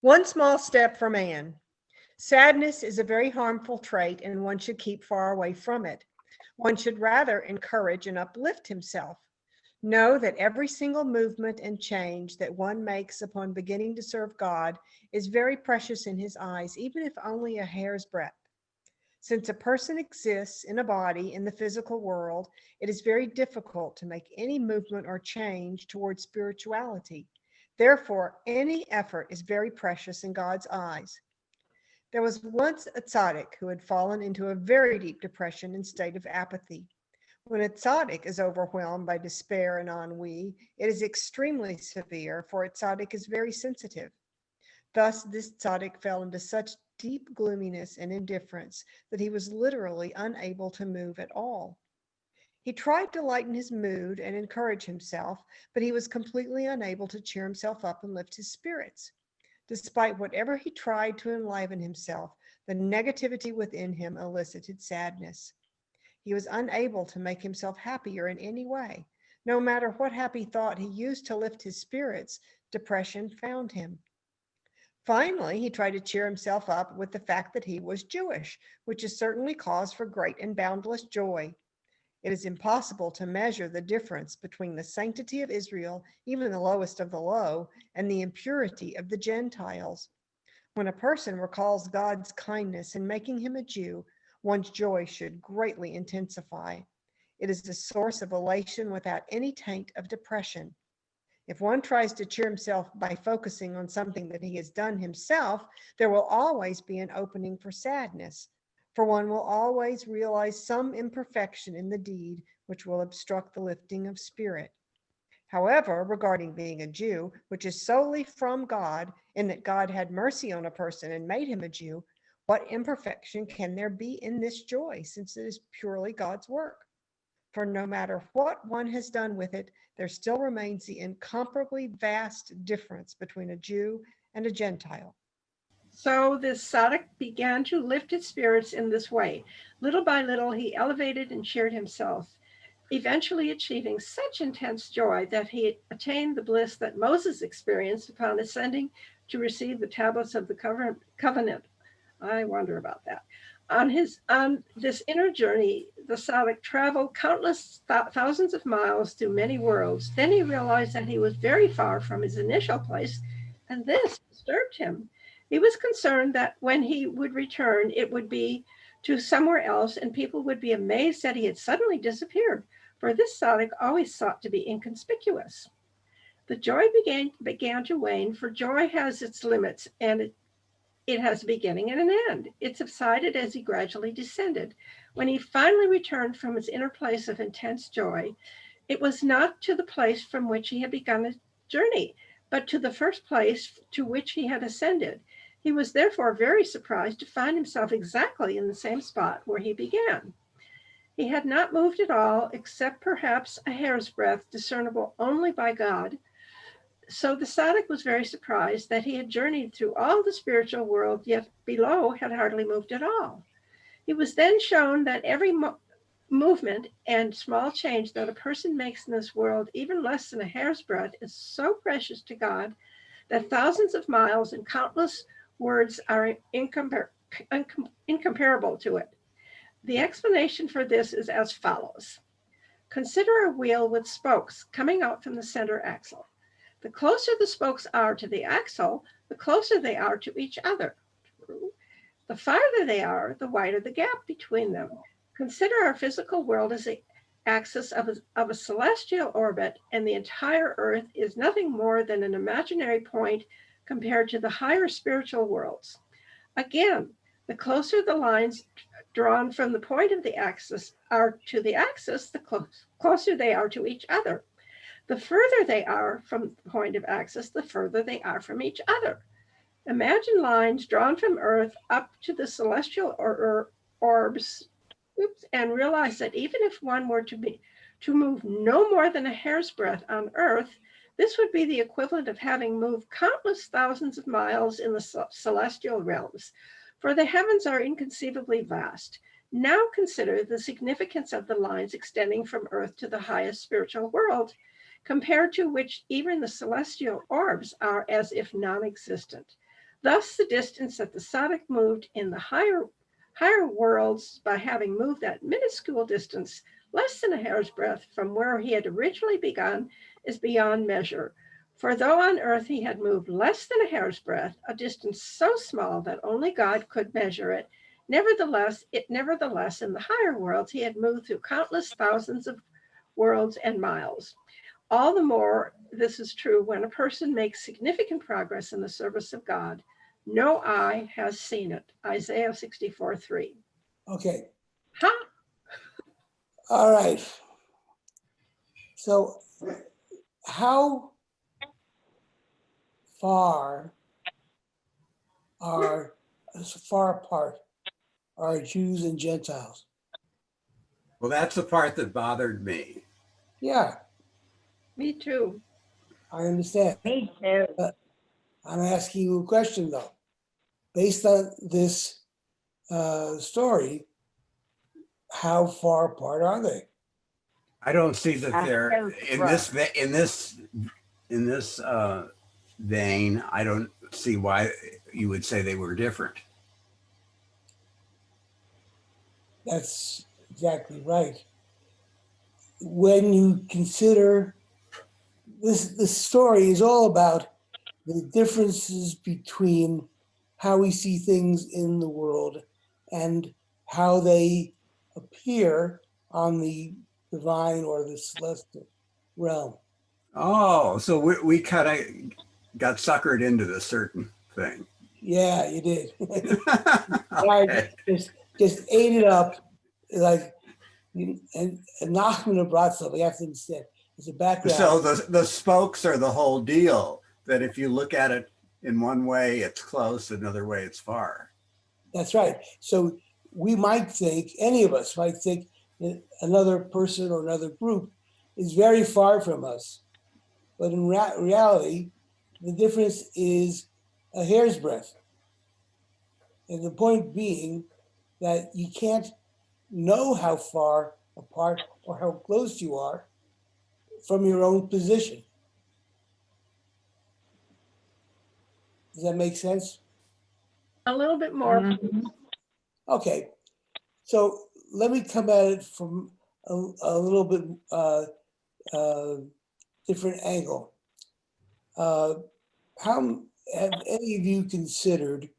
One small step for man. Sadness is a very harmful trait, and one should keep far away from it. One should rather encourage and uplift himself. Know that every single movement and change that one makes upon beginning to serve God is very precious in his eyes, even if only a hair's breadth. Since a person exists in a body in the physical world, it is very difficult to make any movement or change towards spirituality. Therefore, any effort is very precious in God's eyes. There was once a tzaddik who had fallen into a very deep depression and state of apathy. When a tzaddik is overwhelmed by despair and ennui, it is extremely severe, for a tzaddik is very sensitive. Thus, this tzaddik fell into such deep gloominess and indifference that he was literally unable to move at all. He tried to lighten his mood and encourage himself, but he was completely unable to cheer himself up and lift his spirits. Despite whatever he tried to enliven himself, the negativity within him elicited sadness. He was unable to make himself happier in any way. No matter what happy thought he used to lift his spirits, depression found him. Finally, he tried to cheer himself up with the fact that he was Jewish, which is certainly cause for great and boundless joy. It is impossible to measure the difference between the sanctity of Israel, even the lowest of the low, and the impurity of the Gentiles. When a person recalls God's kindness in making him a Jew, one's joy should greatly intensify. It is a source of elation without any taint of depression. If one tries to cheer himself by focusing on something that he has done himself, there will always be an opening for sadness, for one will always realize some imperfection in the deed which will obstruct the lifting of spirit. However, regarding being a Jew, which is solely from God, in that God had mercy on a person and made him a Jew, what imperfection can there be in this joy, since it is purely God's work? For no matter what one has done with it, there still remains the incomparably vast difference between a Jew and a Gentile. So this tzaddik began to lift his spirits in this way. Little by little, he elevated and cheered himself, eventually achieving such intense joy that he attained the bliss that Moses experienced upon ascending to receive the tablets of the covenant. I wonder about that. On this inner journey, the tzaddik traveled countless thousands of miles through many worlds. Then he realized that he was very far from his initial place, and this disturbed him. He was concerned that when he would return, it would be to somewhere else, and people would be amazed that he had suddenly disappeared, for this tzaddik always sought to be inconspicuous. The joy began to wane, for joy has its limits, and it has a beginning and an end. It subsided as he gradually descended. When he finally returned from his inner place of intense joy, it was not to the place from which he had begun his journey, but to the first place to which he had ascended. He was therefore very surprised to find himself exactly in the same spot where he began. He had not moved at all, except perhaps a hair's breadth, discernible only by God. So the tzaddik was very surprised that he had journeyed through all the spiritual world, yet below had hardly moved at all. He was then shown that every movement and small change that a person makes in this world, even less than a hair's breadth, is so precious to God that thousands of miles and countless words are incomparable to it. The explanation for this is as follows. Consider a wheel with spokes coming out from the center axle. The closer the spokes are to the axle, the closer they are to each other. The farther they are, the wider the gap between them. Consider our physical world as the axis of a celestial orbit, and the entire Earth is nothing more than an imaginary point compared to the higher spiritual worlds. Again, the closer the lines drawn from the point of the axis are to the axis, the closer they are to each other. The further they are from the point of axis, the further they are from each other. Imagine lines drawn from Earth up to the celestial orbs, and realize that even if one were to move no more than a hair's breadth on Earth, this would be the equivalent of having moved countless thousands of miles in the celestial realms, for the heavens are inconceivably vast. Now consider the significance of the lines extending from Earth to the highest spiritual world, compared to which even the celestial orbs are as if non-existent. Thus, the distance that the tzaddik moved in the higher worlds by having moved that minuscule distance, less than a hair's breadth from where he had originally begun, is beyond measure. For though on earth he had moved less than a hair's breadth, a distance so small that only God could measure it, nevertheless, in the higher worlds he had moved through countless thousands of worlds and miles. All the more this is true when a person makes significant progress in the service of God. No eye has seen it. Isaiah 64:3. Okay. Huh? All right. So how far apart are Jews and Gentiles? Well, that's the part that bothered me. Yeah, Me too. I understand. Me too. I'm asking you a question though. Based on this story, how far apart are they? I don't see that they're so in this vein. I don't see why you would say they were different. That's exactly right. When you consider this story is all about the differences between how we see things in the world and how they appear on the divine or the celestial realm. Oh, so we kind of got suckered into this certain thing. Yeah, you did. Okay. just ate it up, like, and Nachman brought something. You have to understand. It's a background. So the spokes are the whole deal. That if you look at it in one way, it's close, another way, it's far. That's right. So we might think, any of us might think that another person or another group is very far from us. But in reality, the difference is a hair's breadth. And the point being that you can't know how far apart or how close you are from your own position. Does that make sense? A little bit more. Mhm. Okay, so let me come at it from a little bit different angle. How have any of you considered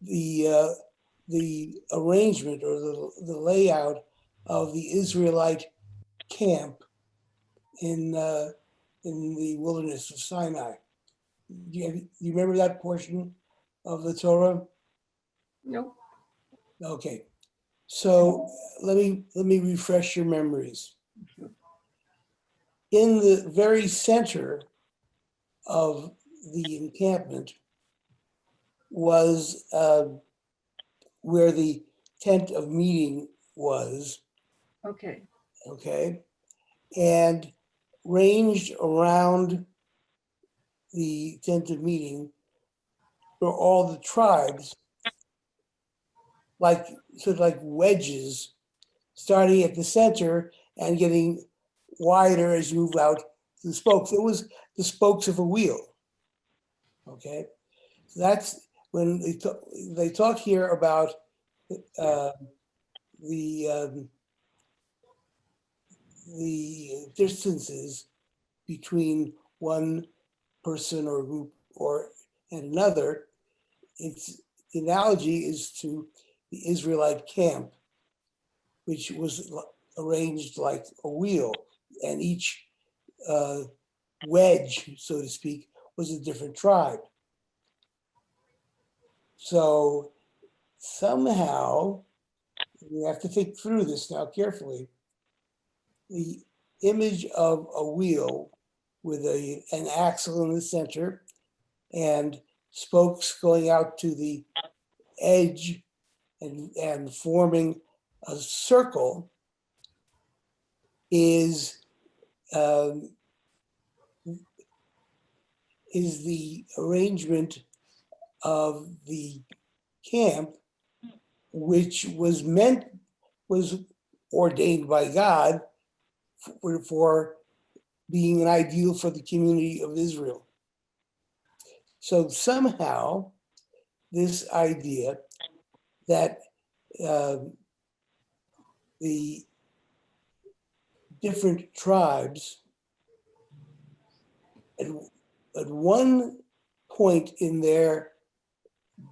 the arrangement or the layout of the Israelite camp in the wilderness of Sinai? Do you remember that portion of the Torah? Nope. Okay, so let me refresh your memories. In the very center of the encampment was where the tent of meeting was, Okay. okay, and ranged around the tent of meeting were all the tribes, like sort of like wedges, starting at the center and getting wider as you move out to the spokes. It was the spokes of a wheel. Okay, so that's when they talk here about the distances between one person or group and another. It's the analogy is to the Israelite camp, which was arranged like a wheel, and each wedge, so to speak, was a different tribe. So somehow, we have to think through this now carefully, the image of a wheel with an axle in the center and spokes going out to the edge and forming a circle is the arrangement of the camp, which was ordained by God for being an ideal for the community of Israel. So somehow this idea that the different tribes at one point in their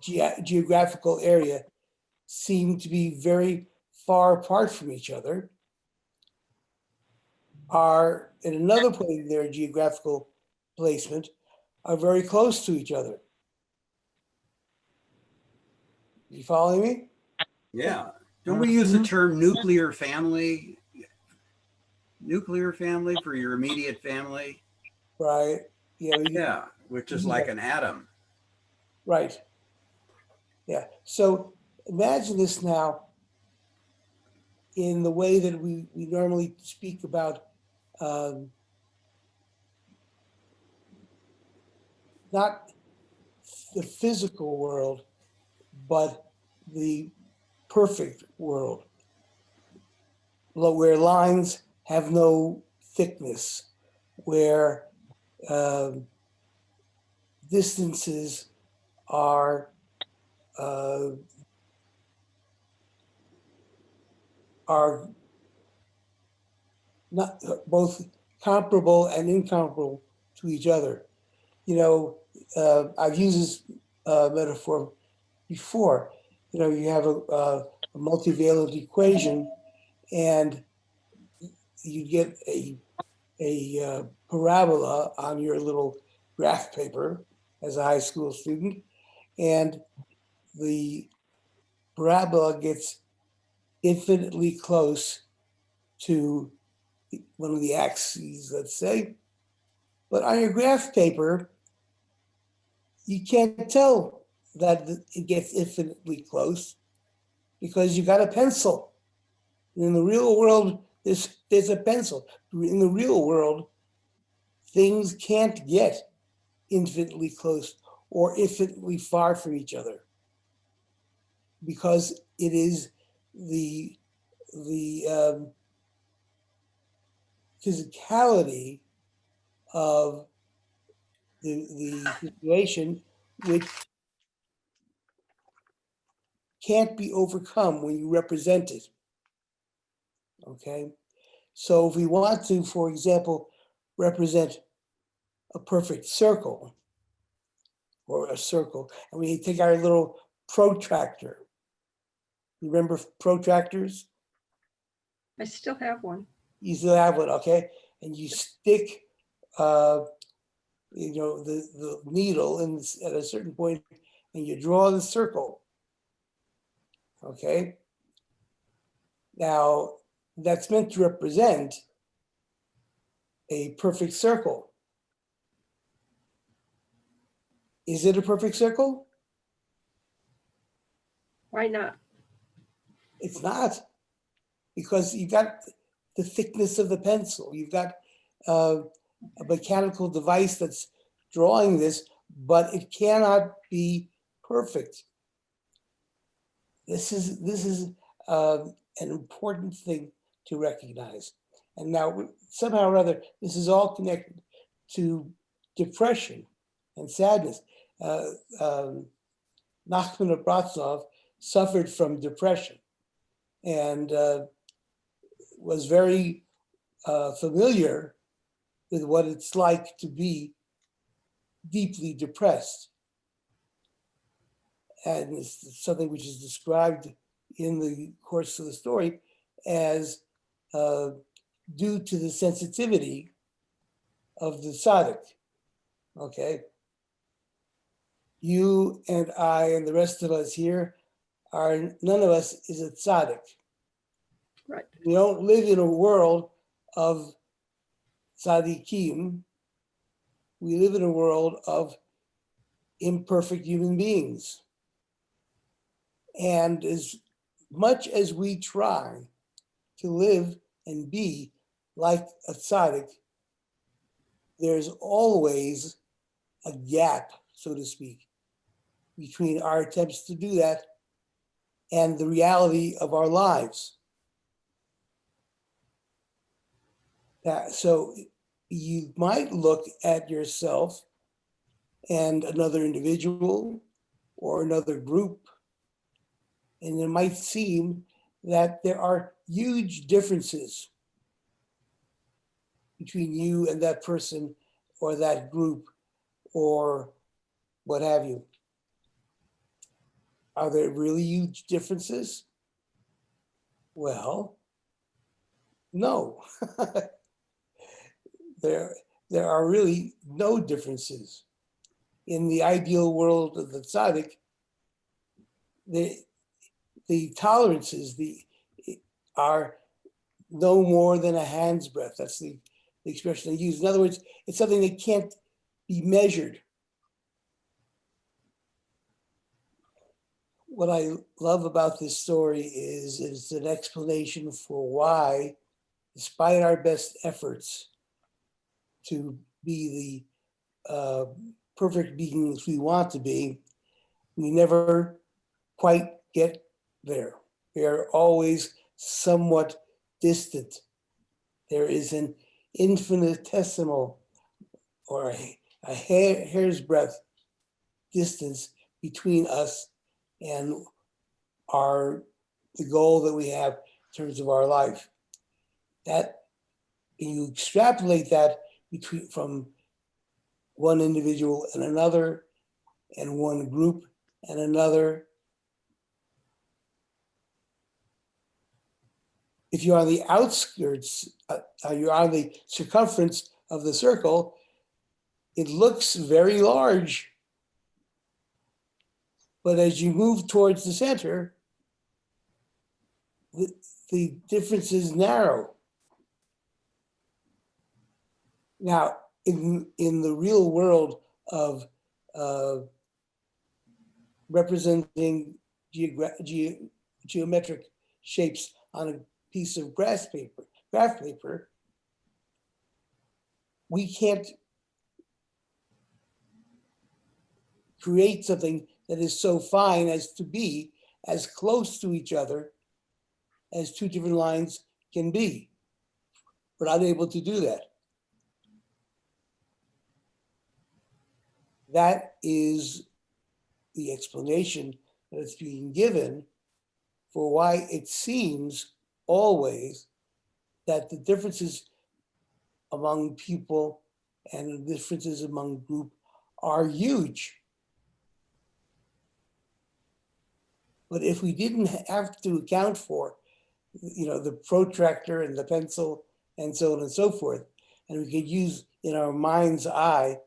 geographical area seem to be very far apart from each other, are at another point in their geographical placement are very close to each other. You following me? Yeah. Don't we use the term nuclear family? Nuclear family for your immediate family? Right. Yeah, which is like an atom. Right. Yeah. So imagine this now in the way that we normally speak about not the physical world, but the perfect world, where lines have no thickness, where distances are not both comparable and incomparable to each other. I've used this metaphor before. You have a multivalent equation, and you get a parabola on your little graph paper as a high school student, and the parabola gets infinitely close to one of the axes, let's say. But on your graph paper, you can't tell that it gets infinitely close because you got a pencil. In the real world, there's a pencil. In the real world, things can't get infinitely close or infinitely far from each other because it is the physicality of the situation which can't be overcome when you represent it. Okay, so if we want to, for example, represent a perfect circle or a circle, and we take our little protractor. Remember protractors? I still have one. You still have one, okay? And you stick, the needle at a certain point, and you draw the circle. Okay. Now that's meant to represent a perfect circle. Is it a perfect circle? Why not? It's not, because you've got the thickness of the pencil. You've got a mechanical device that's drawing this, but it cannot be perfect. This is an important thing to recognize. And now somehow or other, this is all connected to depression and sadness. Nachman of Bratzov suffered from depression and was very familiar with what it's like to be deeply depressed. And it's something which is described in the course of the story as due to the sensitivity of the tzaddik. Okay. You and I and the rest of us here none of us is a tzaddik. Right. We don't live in a world of tzaddikim. We live in a world of imperfect human beings. And as much as we try to live and be like a tzaddik, there's always a gap, so to speak, between our attempts to do that and the reality of our lives. So you might look at yourself and another individual or another group. And it might seem that there are huge differences between you and that person or that group or what have you. Are there really huge differences? Well, no. There are really no differences. In the ideal world of the tzaddik, the tolerances are no more than a hand's breadth. That's the expression they use. In other words, it's something that can't be measured. What I love about this story is it's an explanation for why, despite our best efforts to be the perfect beings we want to be, we never quite get there. We are always somewhat distant. There is an infinitesimal or a hair's breadth distance between us and the goal that we have in terms of our life. That, when you extrapolate that from one individual and another, and one group and another, if you're on the outskirts, you're on the circumference of the circle, it looks very large. But as you move towards the center, the difference is narrow. Now, in the real world of representing geometric shapes on a piece of graph paper, we can't create something that is so fine as to be as close to each other as two different lines can be. We're not able to do that. That is the explanation that is being given for why it seems always that the differences among people and the differences among group are huge. But if we didn't have to account for, the protractor and the pencil and so on and so forth, and we could use in our mind's eye,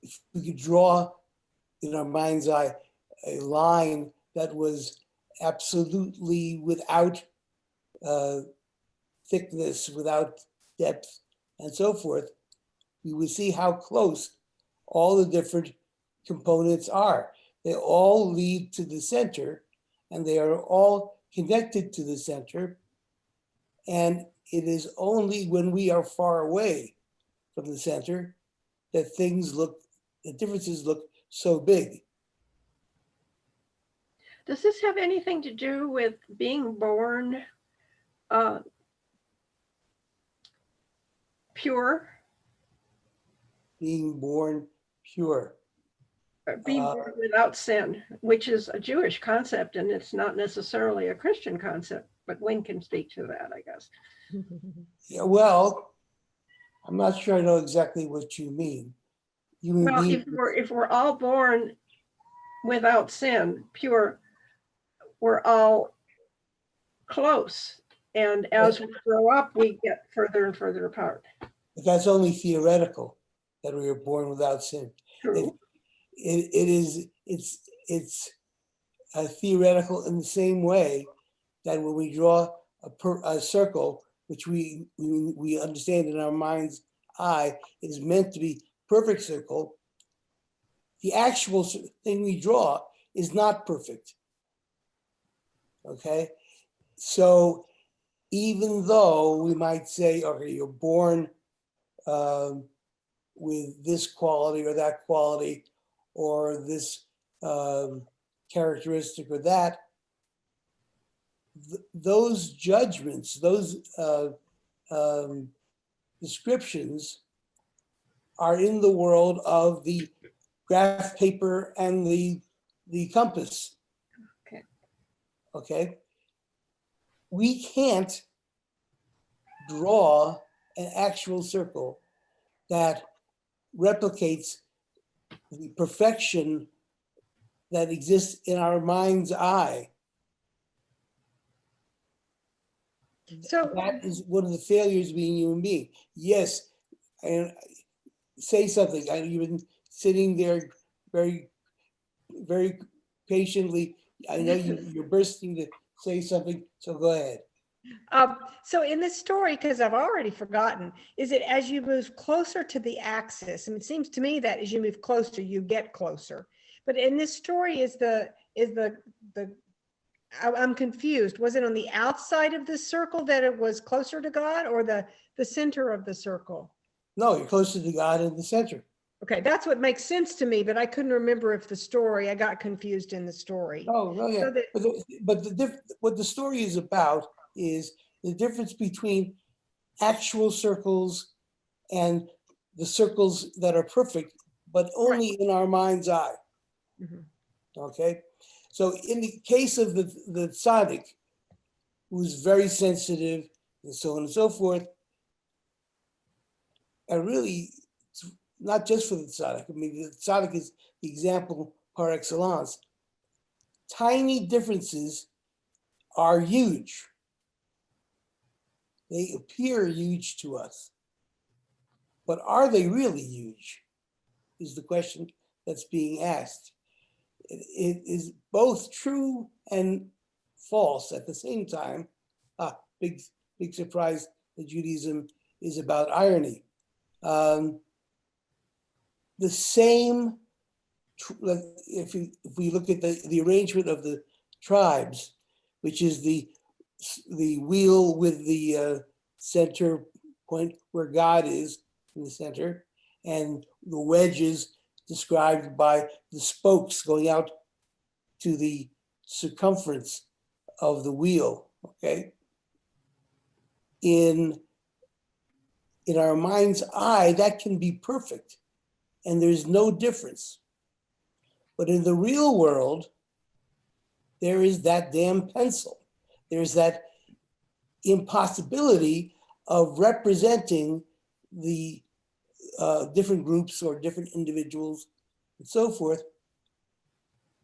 if we could draw in our mind's eye a line that was absolutely without thickness, without depth, and so forth, we would see how close all the different components are. They all lead to the center, and they are all connected to the center. And it is only when we are far away from the center that the differences look so big. Does this have anything to do with being born pure? Being born pure. Being born without sin, which is a Jewish concept, and it's not necessarily a Christian concept, but Wayne can speak to that, I guess. Yeah, well, I'm not sure I know exactly what you mean. Well, if we're all born without sin, pure, we're all close. And as we grow up, we get further and further apart. But that's only theoretical, that we were born without sin. True. It's theoretical in the same way that when we draw a circle, which we understand in our mind's eye is meant to be perfect circle, the actual thing we draw is not perfect. Okay, so even though we might say, okay, you're born with this quality or that quality, or this characteristic or that, those judgments, those descriptions are in the world of the graph paper and the compass. Okay. Okay. We can't draw an actual circle that replicates the perfection that exists in our mind's eye. So That is one of the failures of being a human being. Yes, and say something. You've been sitting there very, very patiently. I know you're bursting to say something, so go ahead. So in this story, because I've already forgotten, is it as you move closer to the axis? And it seems to me that as you move closer, you get closer. But in this story, I'm confused. Was it on the outside of the circle that it was closer to God, or the center of the circle? No, you're closer to God in the center. Okay, that's what makes sense to me, but I couldn't remember if I got confused in the story. Oh, no, yeah. So What the story is about is the difference between actual circles and the circles that are perfect, but only in our mind's eye. Mhm. Okay. So in the case of the tzaddik, who's very sensitive and so on and so forth, and really, it's not just for the tzaddik. I mean, the tzaddik is the example par excellence. Tiny differences are huge. They appear huge to us. But are they really huge? Is the question that's being asked. It is both true and false at the same time. Big surprise that Judaism is about irony. The same, if we look at the arrangement of the tribes, which is the wheel with the center point where God is in the center, and the wedges described by the spokes going out to the circumference of the wheel. Okay. In our mind's eye, that can be perfect, and there's no difference. But in the real world, there is that damn pencil. There's that impossibility of representing the different groups or different individuals and so forth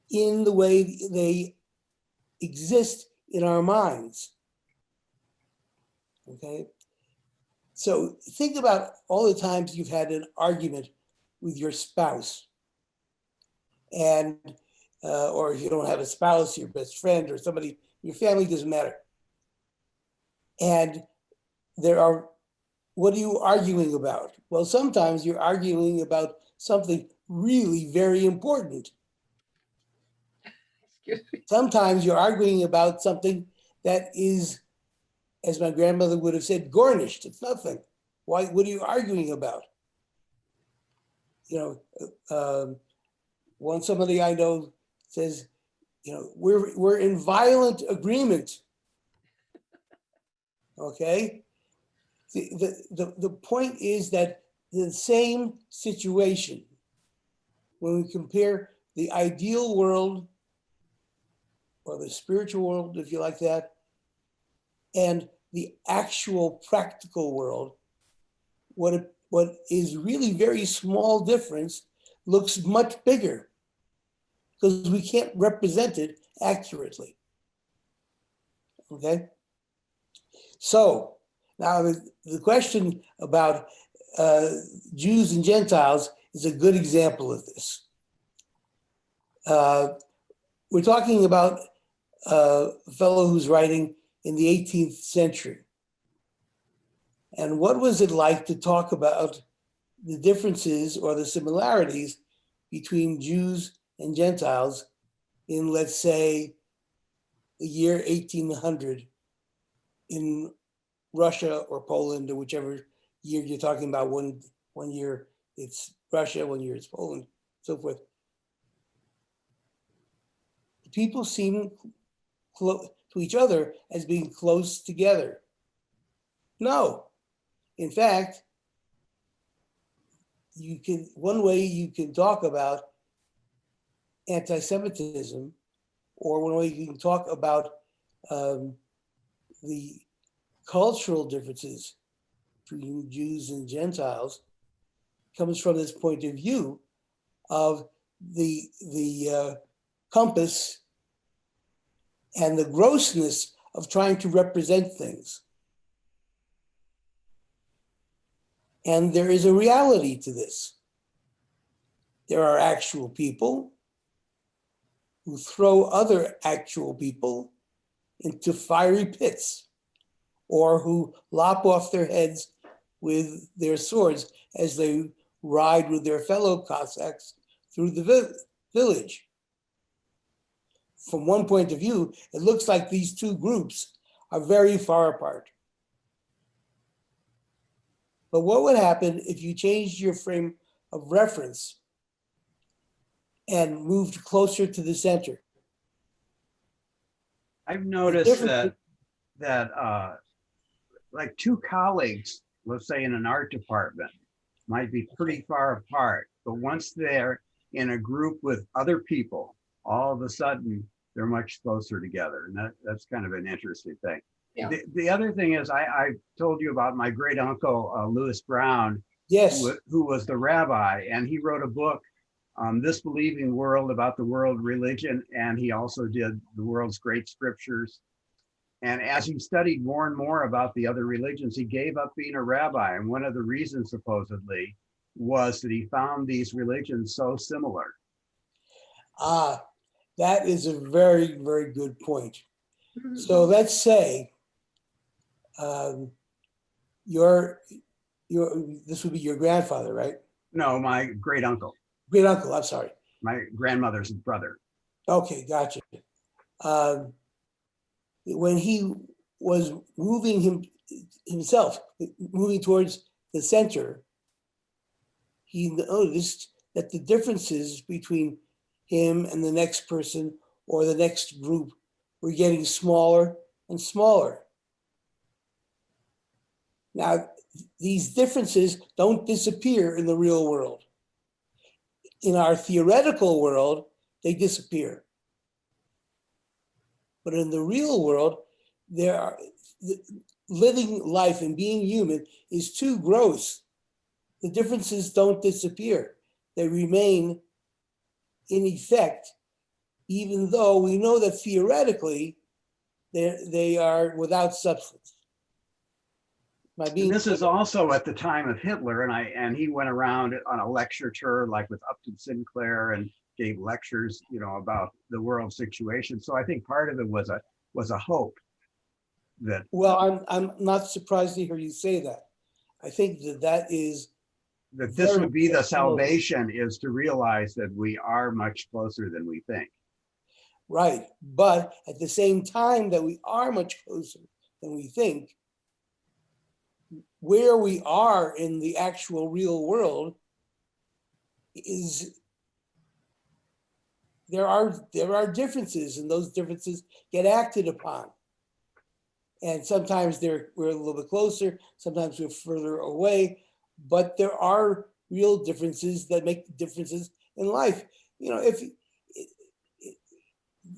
in the way they exist in our minds. Okay. So think about all the times you've had an argument with your spouse, and or if you don't have a spouse, your best friend or somebody, your family, doesn't matter. And what are you arguing about? Well, sometimes you're arguing about something really very important. Sometimes you're arguing about something that is, as my grandmother would have said, garnished. It's nothing. What are you arguing about? One somebody I know says, we're in violent agreement. Okay. The point is that the same situation, when we compare the ideal world or the spiritual world, if you like that, and the actual practical world, what is really very small difference looks much bigger because we can't represent it accurately. Okay. So now the question about Jews and Gentiles is a good example of this. We're talking about a fellow who's writing in the 18th century. And what was it like to talk about the differences or the similarities between Jews and Gentiles in, let's say, the year 1800 in Russia or Poland, or whichever year you're talking about? One year it's Russia, 1 year it's Poland, so forth. People seem close to each other as being close together. No. In fact, one way you can talk about anti-Semitism, or one way you can talk about the cultural differences between Jews and Gentiles, comes from this point of view of the compass and the grossness of trying to represent things. And there is a reality to this. There are actual people who throw other actual people into fiery pits, or who lop off their heads with their swords as they ride with their fellow Cossacks through the village. From one point of view, it looks like these two groups are very far apart. But what would happen if you changed your frame of reference and moved closer to the center? I've noticed that like two colleagues, let's say in an art department, might be pretty far apart, but once they're in a group with other people, all of a sudden they're much closer together. And that's kind of an interesting thing. Yeah. The other thing is, I told you about my great uncle, Lewis Brown, Yes. who was the rabbi, and he wrote a book, This Believing World, about the world religion, and he also did the world's great scriptures. And as he studied more and more about the other religions, he gave up being a rabbi. And one of the reasons, supposedly, was that he found these religions so similar. That is a very, very good point. So let's say this would be your grandfather, right? No, my great uncle. Great uncle, I'm sorry. My grandmother's brother. Okay, gotcha. When he was moving towards the center, he noticed that the differences between him and the next person or the next group were getting smaller and smaller. Now, these differences don't disappear in the real world. In our theoretical world, they disappear. But in the real world, living life and being human is too gross. The differences don't disappear. They remain in effect, even though we know that theoretically they are without substance. This is also at the time of Hitler, and he went around on a lecture tour, like with Upton Sinclair, and gave lectures, about the world situation. So I think part of it was a hope that. Well, I'm not surprised to hear you say that. I think that this would be the salvation, is to realize that we are much closer than we think. Right, but at the same time that we are much closer than we think, where we are in the actual real world is there are differences, and those differences get acted upon. And sometimes we're a little bit closer, sometimes we're further away, but there are real differences that make differences in life. If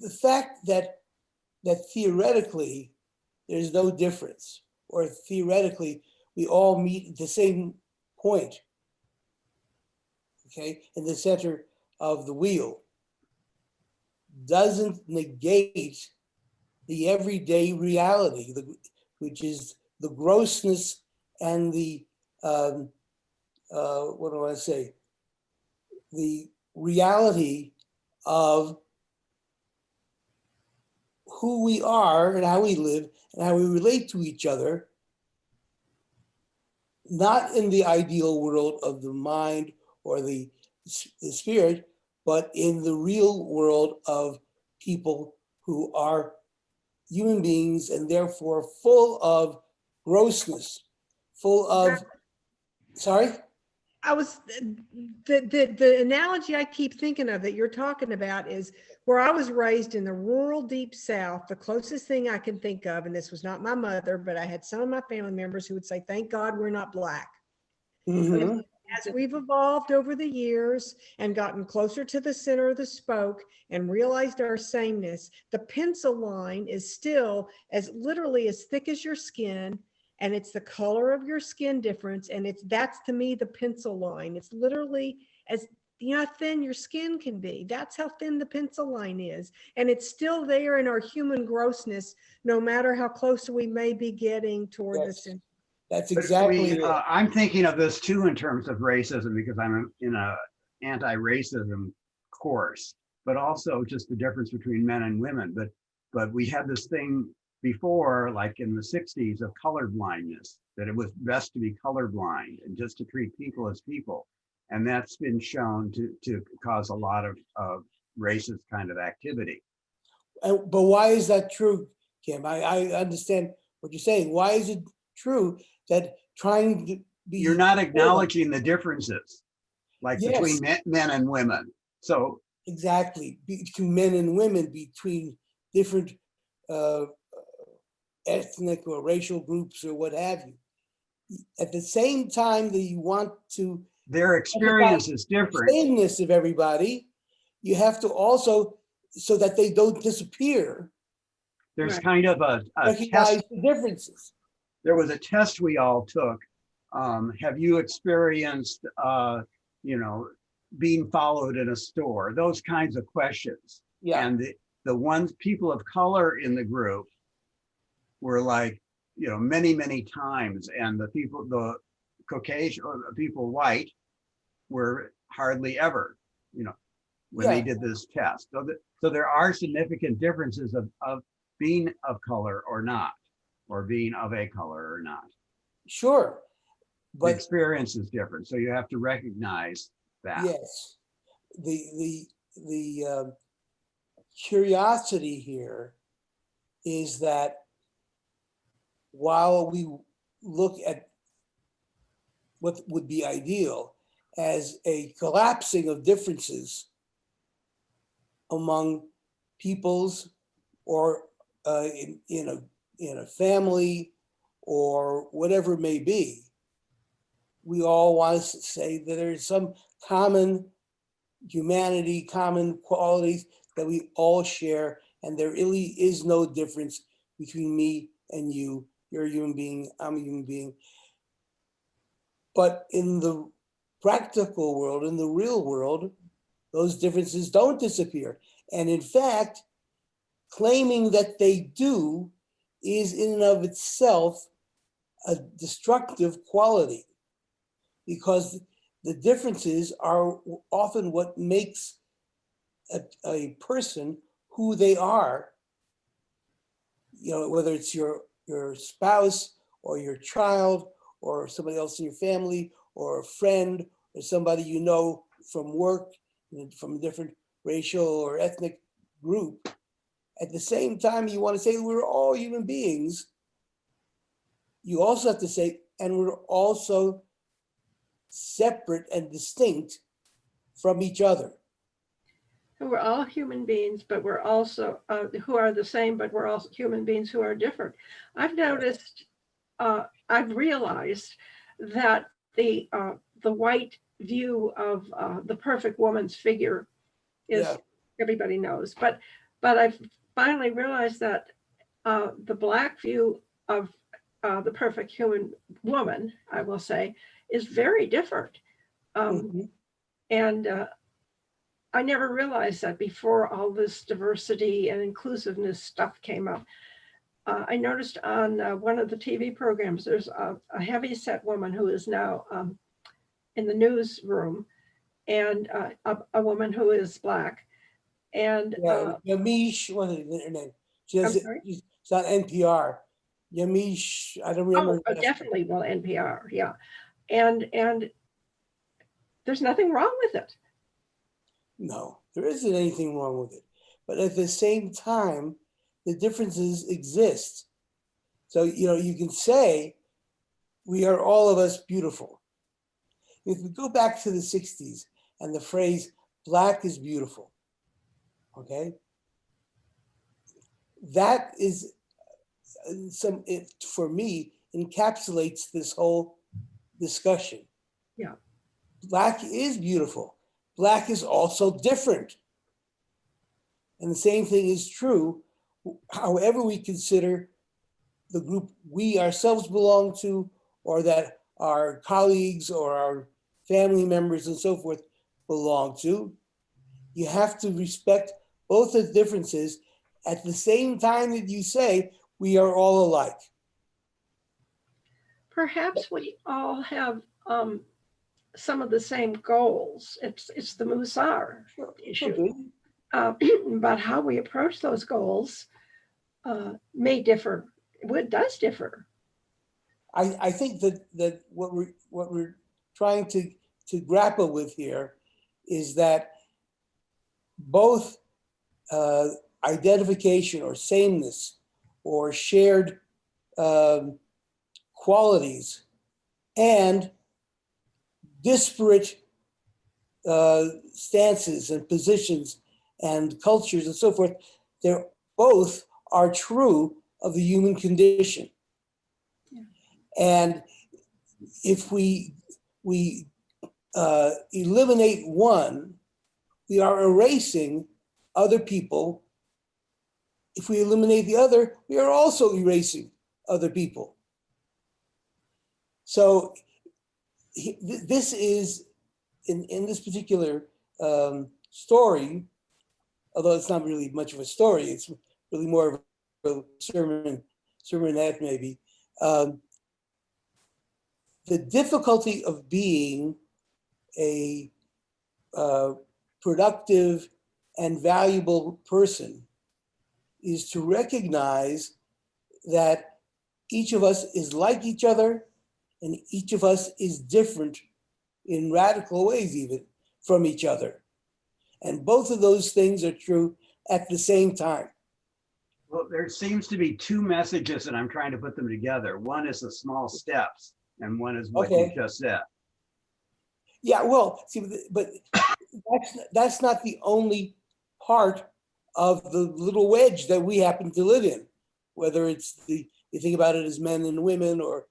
the fact that theoretically there's no difference, or theoretically we all meet at the same point, okay, in the center of the wheel, doesn't negate the everyday reality, which is the grossness and the the reality of who we are and how we live and how we relate to each other, not in the ideal world of the mind or the spirit, but in the real world of people who are human beings and therefore full of grossness, full of, sorry? The analogy I keep thinking of that you're talking about is where I was raised in the rural deep South. The closest thing I can think of, and this was not my mother, but I had some of my family members who would say, "Thank God we're not black." Mm-hmm. As we've evolved over the years and gotten closer to the center of the spoke and realized our sameness, the pencil line is still as literally as thick as your skin, and it's the color of your skin difference, and that's to me the pencil line. It's literally as how thin your skin can be. That's how thin the pencil line is, and it's still there in our human grossness, no matter how close we may be getting toward the Yes. center. That's But exactly it. I'm thinking of this too in terms of racism because I'm in a anti-racism course, but also just the difference between men and women. But we had this thing before, like in the 60s, of color blindness, that it was best to be colorblind and just to treat people as people. And that's been shown to cause a lot of racist kind of activity. But why is that true, Kim? I understand what you're saying. Why is it true that trying to be— You're not acknowledging the differences, like Yes. between men and women. So Exactly, between men and women, between different ethnic or racial groups or what have you. At the same time that you want to their experience is different. sameness of everybody, you have to also, so that they don't disappear, There's Right. kind of a recognize test. the differences. There was a test we all took. Have you experienced, being followed in a store? Those kinds of questions. Yeah, And the ones, people of color in the group were like, many, many times. And the Caucasian or the people white were hardly ever, when they did this test. So there are significant differences of being of color or not, or being of a color or not. sure, The but experience is different, so you have to recognize that. yes, the curiosity here is that while we look at what would be ideal as a collapsing of differences among peoples or in a family or whatever it may be, we all want to say that there's some common humanity, common qualities that we all share, and there really is no difference between me and you. You're a human being, I'm a human being. But in the practical world, in the real world, those differences don't disappear. And in fact, claiming that they do is in and of itself a destructive quality, because the differences are often what makes a person who they are. Whether it's your spouse or your child or somebody else in your family or a friend or somebody you know from work, from a different racial or ethnic group. At the same time, you want to say we're all human beings. You also have to say, and we're also separate and distinct from each other. We're all human beings, but we're also who are the same, but we're also human beings who are different. I've noticed, I've realized that the white view of the perfect woman's figure is everybody knows, but I've finally realized that the black view of the perfect human woman, I will say, is very different. And I never realized that before all this diversity and inclusiveness stuff came up. I noticed on one of the TV programs, there's a heavy-set woman who is now in the newsroom, and a woman who is black. And Yamiche, what is her name? I'm sorry? It's not NPR. Yamiche, I don't remember. Oh, definitely, well, NPR, yeah. And there's nothing wrong with it. No, there isn't anything wrong with it. But at the same time, the differences exist. So, you can say we are all of us beautiful. If we go back to the 60s and the phrase black is beautiful, okay? That is for me, encapsulates this whole discussion. Yeah. Black is beautiful. Black is also different. And the same thing is true, however we consider the group we ourselves belong to, or that our colleagues or our family members and so forth belong to. You have to respect both the differences at the same time that you say we are all alike. Perhaps we all have some of the same goals. It's the Mussar issue. But how we approach those goals may differ. It does differ. I think that what we're trying to grapple with here is that both identification or sameness or shared qualities and disparate stances and positions and cultures and so forth, they're both are true of the human condition. Yeah. And if we eliminate one, we are erasing other people. If we eliminate the other, we are also erasing other people. So this is, in this particular story, although it's not really much of a story, it's really more of a sermonette maybe. The difficulty of being a productive and valuable person is to recognize that each of us is like each other and each of us is different in radical ways even from each other. And both of those things are true at the same time. Well, there seems to be two messages and I'm trying to put them together. One is the small steps and one is what you just said. Yeah, well, see, but that's not the only part of the little wedge that we happen to live in, whether it's you think about it as men and women or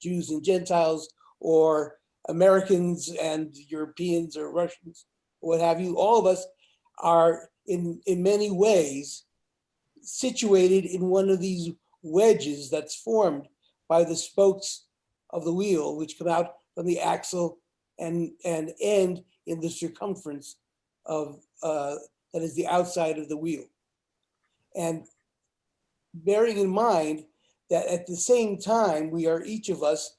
Jews and Gentiles or Americans and Europeans or Russians, or what have you. All of us are in many ways situated in one of these wedges that's formed by the spokes of the wheel, which come out from the axle and end in the circumference of that is the outside of the wheel. And bearing in mind that at the same time, we are each of us,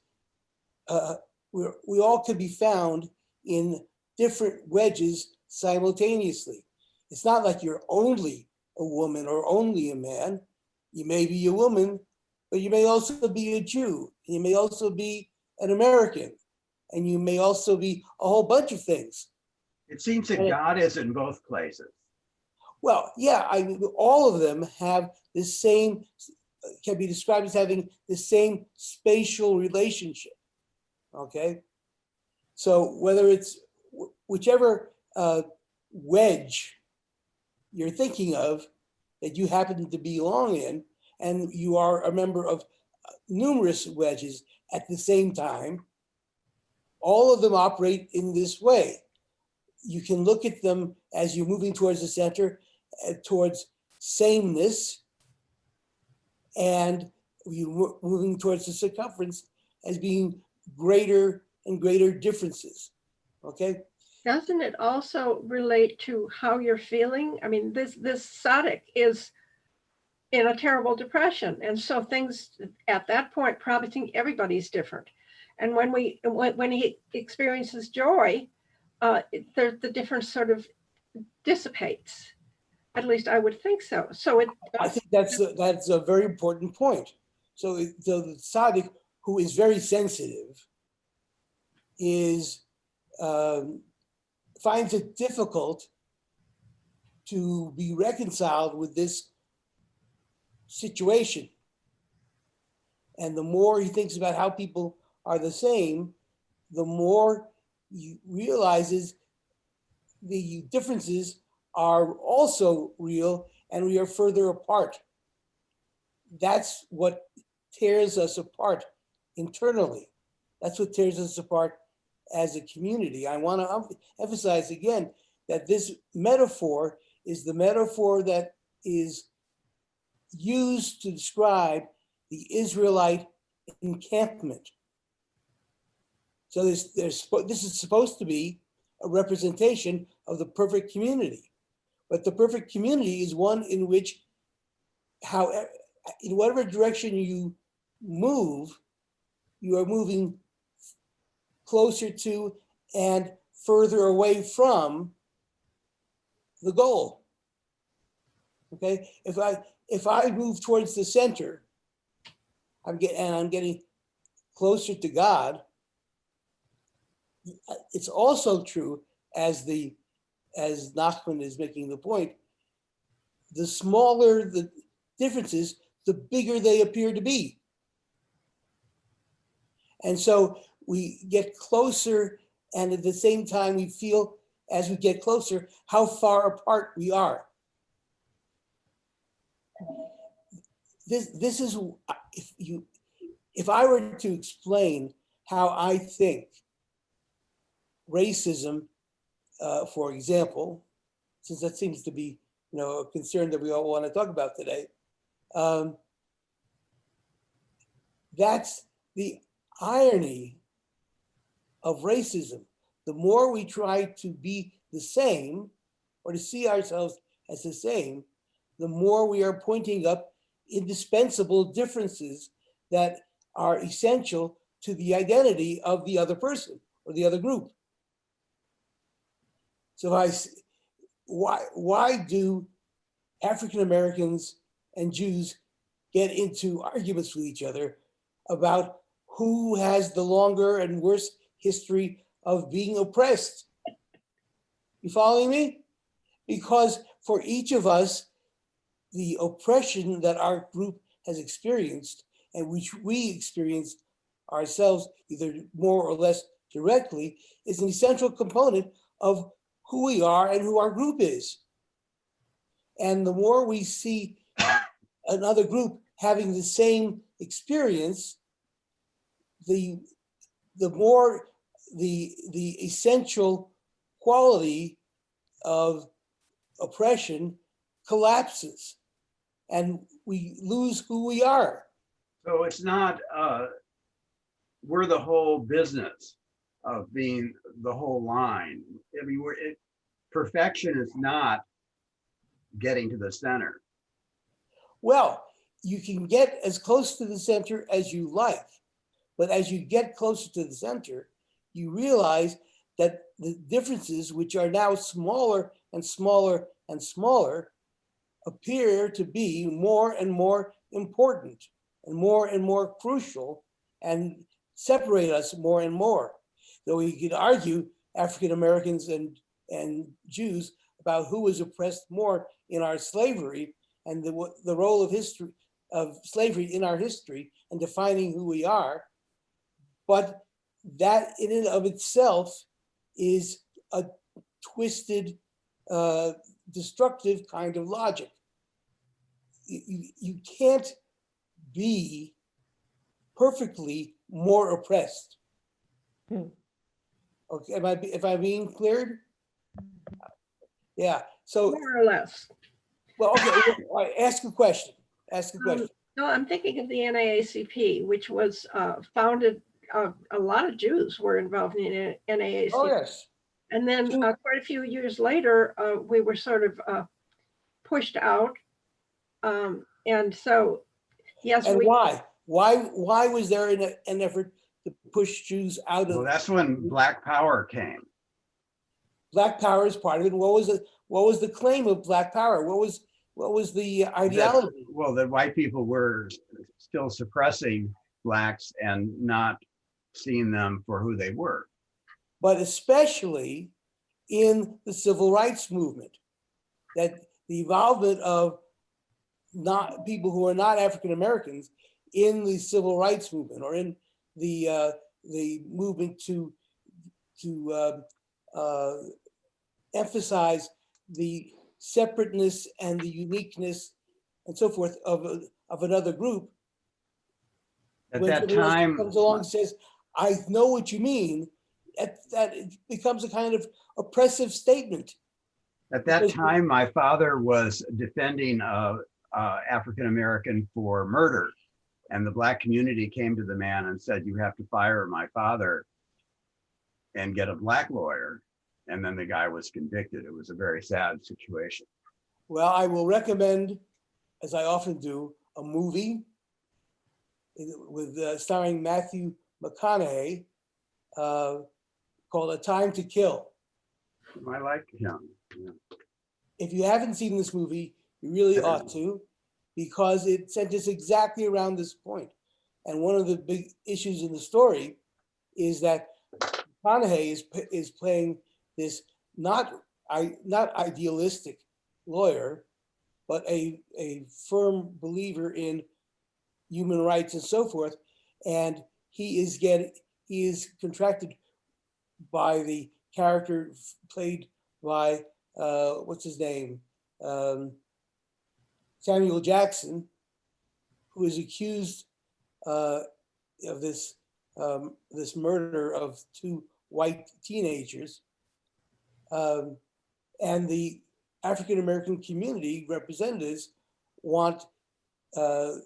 we all could be found in different wedges simultaneously. It's not like you're only a woman or only a man. You may be a woman, but you may also be a Jew. You may also be an American, and you may also be a whole bunch of things. It seems that God is in both places. Well, yeah, all of them have the same, can be described as having the same spatial relationship, okay? So whether it's whichever wedge you're thinking of that you happen to belong in, and you are a member of numerous wedges at the same time, all of them operate in this way. You can look at them as you're moving towards the center, towards sameness, and you're moving towards the circumference as being greater and greater differences, okay? Doesn't it also relate to how you're feeling? I mean, this Sadik is in a terrible depression. And so things at that point probably think everybody's different. And when he experiences joy, the difference sort of dissipates. At least I would think so. So I think that's a very important point. So the tzaddik, who is very sensitive, finds it difficult to be reconciled with this situation. And the more he thinks about how people are the same, the more he realizes the differences are also real and we are further apart. That's what tears us apart internally. That's what tears us apart as a community. I want to emphasize again that this metaphor is the metaphor that is used to describe the Israelite encampment. So this is supposed to be a representation of the perfect community. But the perfect community is one in which, in whatever direction you move, you are moving closer to and further away from the goal. Okay, if I move towards the center, I'm getting closer to God. It's also true, as Nachman is making the point, the smaller the differences, the bigger they appear to be. And so we get closer, and at the same time we feel, as we get closer, how far apart we are. This is, if I were to explain how I think racism, for example, since that seems to be, a concern that we all want to talk about today, that's the irony of racism. The more we try to be the same, or to see ourselves as the same, the more we are pointing up indispensable differences that are essential to the identity of the other person or the other group. So why do African Americans and Jews get into arguments with each other about who has the longer and worse history of being oppressed? You following me? Because for each of us, the oppression that our group has experienced, and which we experienced ourselves either more or less directly, is an essential component of who we are and who our group is. And the more we see another group having the same experience, the more the essential quality of oppression collapses, and we lose who we are. So it's not, we're the whole business of being the whole line. I mean, perfection is not getting to the center. Well, you can get as close to the center as you like, but as you get closer to the center, you realize that the differences, which are now smaller and smaller and smaller, appear to be more and more important and more crucial, and separate us more and more. Though we could argue African Americans and Jews about who was oppressed more in our slavery, and the role of slavery in our history and defining who we are. But that in and of itself is a twisted, destructive kind of logic. You can't be perfectly more oppressed. Okay, if I'm being cleared? Yeah, so. More or less. Well, okay, all right, ask a question. No, I'm thinking of the NAACP, which was founded, a lot of Jews were involved in NAACP. Oh, yes. And then quite a few years later, we were sort of pushed out. And so, yes. And why? Why was there an effort to push Jews out of? Well, that's when Black Power came. Black Power is part of it. What was the claim of Black Power? What was the ideology? That white people were still suppressing blacks and not seeing them for who they were. But especially in the civil rights movement, that the involvement of not people who are not African Americans in the civil rights movement, or in the movement to emphasize the separateness and the uniqueness and so forth of another group. At when that time, comes along and says, "I know what you mean. that it becomes a kind of oppressive statement. At that time, my father was defending African American for murder, and the Black community came to the man and said, "You have to fire my father and get a Black lawyer." And then the guy was convicted. It was a very sad situation. Well, I will recommend, as I often do, a movie with starring Matthew McConaughey called A Time to Kill. I like him. Yeah. If you haven't seen this movie, you really ought to, because it sent us exactly around this point. And one of the big issues in the story is that McConaughey is playing this not idealistic lawyer, but a firm believer in human rights and so forth. And he is contracted by the character played by what's his name? Samuel Jackson, who is accused of this murder of two white teenagers. And the African American community representatives want the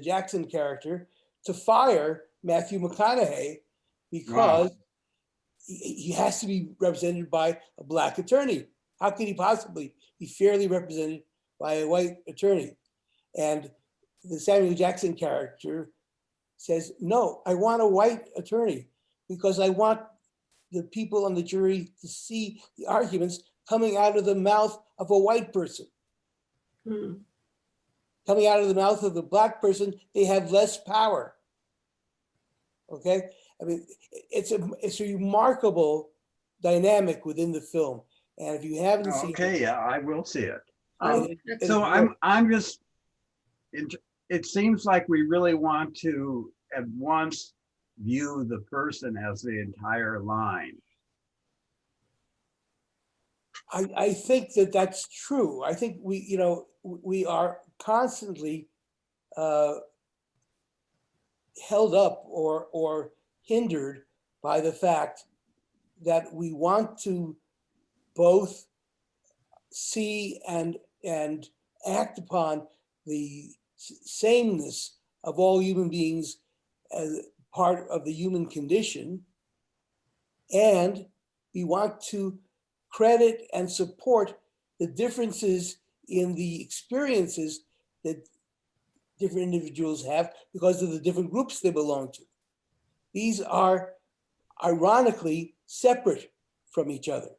Jackson character to fire Matthew McConaughey because he has to be represented by a Black attorney. How could he possibly be fairly represented by a white attorney? And the Samuel Jackson character says, "No, I want a white attorney because I want the people on the jury to see the arguments coming out of the mouth of a white person. Coming out of the mouth of the Black person, they have less power." Okay, I mean, it's a remarkable dynamic within the film, and if you haven't seen Okay, it, yeah, I will see it. it's So great. I'm just, it seems like we really want to at once view the person as the entire line. I think that that's true. I think we are constantly held up or hindered by the fact that we want to both see and act upon the sameness of all human beings as part of the human condition, and we want to credit and support the differences in the experiences that different individuals have because of the different groups they belong to. These are ironically separate from each other.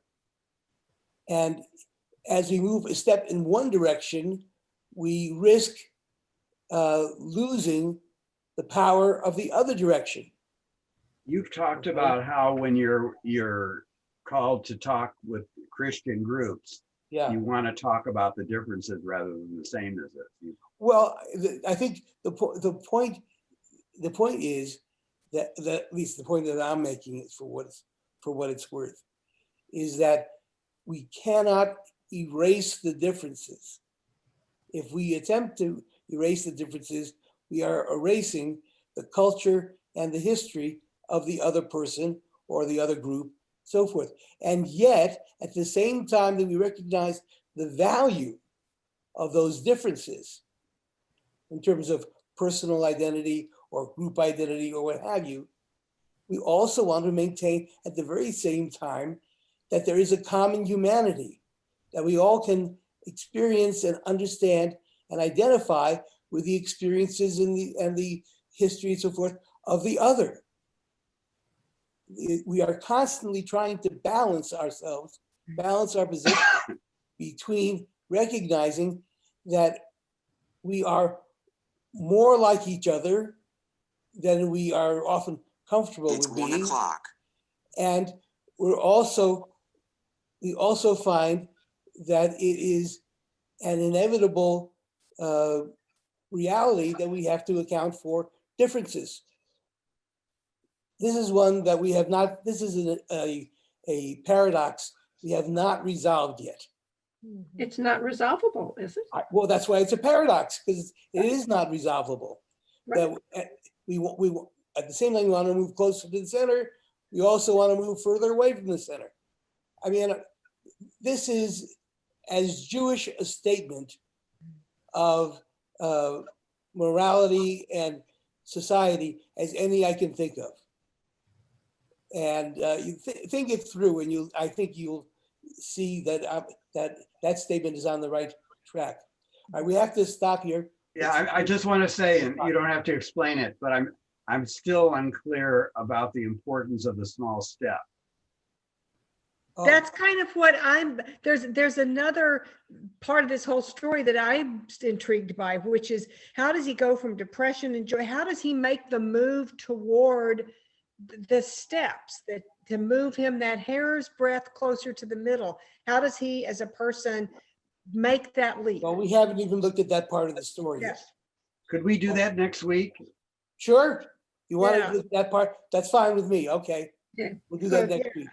And as we move a step in one direction, we risk losing the power of the other direction. You've talked about how when you're called to talk with Christian groups, Yeah. you want to talk about the differences rather than the samenesses. Well, I think the point is that at least the point that I'm making is for what it's worth, is that we cannot erase the differences. If we attempt to erase the differences, we are erasing the culture and the history of the other person or the other group, so forth. And yet, at the same time that we recognize the value of those differences in terms of personal identity or group identity or what have you, we also want to maintain at the very same time that there is a common humanity that we all can experience and understand and identify with the experiences and the history and so forth of the other. We are constantly trying to balance ourselves, balance our position between recognizing that we are more like each other than we are often comfortable with being. It's 1 o'clock. And we also find that it is an inevitable reality that we have to account for differences. This is one that we have not, this is a paradox we have not resolved yet. It's not resolvable, is it? Well, that's why it's a paradox, because it is not resolvable. Right. That we at the same time we want to move closer to the center, We also want to move further away from the center. I mean, this is as Jewish a statement of morality and society as any I can think of. And you think it through, and I think you'll see that that statement is on the right track. All right, we have to stop here. Yeah, I just want to say, and you don't have to explain it, but I'm still unclear about the importance of the small step. Oh, That's kind of what there's another part of this whole story that I'm intrigued by, which is how does he go from depression and joy? How does he make the move toward the steps that to move him that hair's breadth closer to the middle? How does he as a person make that leap? well, we haven't even looked at that part of the story yet. Yes. Could we do that next week? Sure. You want Yeah. to do that part? That's fine with me. Okay. Yeah. We'll do that Good, next week.